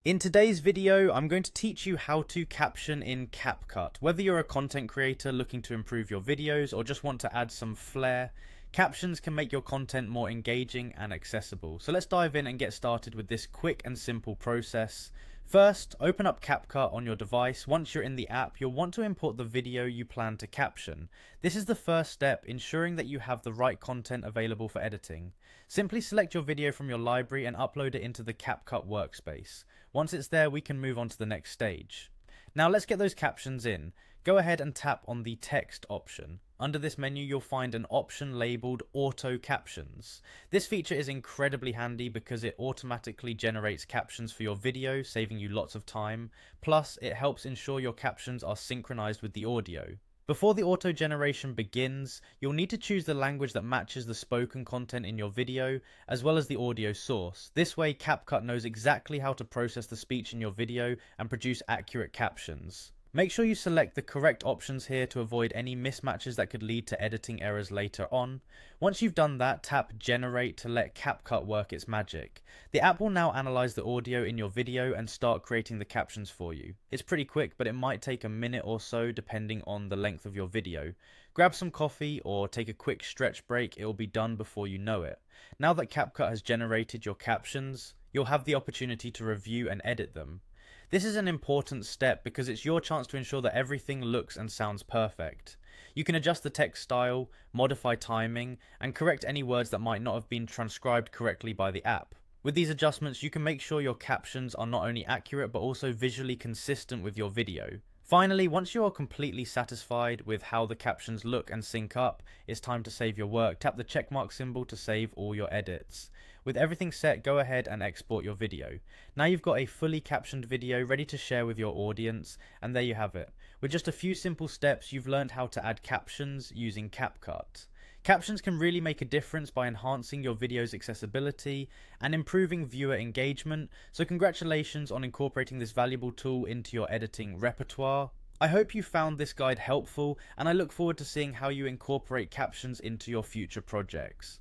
In today's video, I'm going to teach you how to caption in Capcut. Whether you're a content creator looking to improve your videos or just want to add some flair, captions can make your content more engaging and accessible. So let's dive in and get started with this quick and simple process. First, open up Capcut on your device. Once you're in the app, you'll want to import the video you plan to caption. This is the first step, ensuring that you have the right content available for editing. Simply select your video from your library and upload it into the Capcut workspace. Once it's there, we can move on to the next stage. Now let's get those captions in. Go ahead and tap on the text option. Under this menu, you'll find an option labeled Auto Captions. This feature is incredibly handy because it automatically generates captions for your video, saving you lots of time. Plus, it helps ensure your captions are synchronized with the audio. Before the auto generation begins, you'll need to choose the language that matches the spoken content in your video, as well as the audio source. This way, Capcut knows exactly how to process the speech in your video and produce accurate captions. Make sure you select the correct options here to avoid any mismatches that could lead to editing errors later on. Once you've done that, tap Generate to let Capcut work its magic. The app will now analyze the audio in your video and start creating the captions for you. It's pretty quick, but it might take a minute or so depending on the length of your video. Grab some coffee or take a quick stretch break, it will be done before you know it. Now that Capcut has generated your captions, you'll have the opportunity to review and edit them. This is an important step because it's your chance to ensure that everything looks and sounds perfect. You can adjust the text style, modify timing, and correct any words that might not have been transcribed correctly by the app. With these adjustments, you can make sure your captions are not only accurate but also visually consistent with your video. Finally, once you are completely satisfied with how the captions look and sync up, it's time to save your work. Tap the checkmark symbol to save all your edits. With everything set, go ahead and export your video. Now you've got a fully captioned video ready to share with your audience, and there you have it. With just a few simple steps, you've learned how to add captions using Capcut. Captions can really make a difference by enhancing your video's accessibility and improving viewer engagement, so congratulations on incorporating this valuable tool into your editing repertoire. I hope you found this guide helpful, and I look forward to seeing how you incorporate captions into your future projects.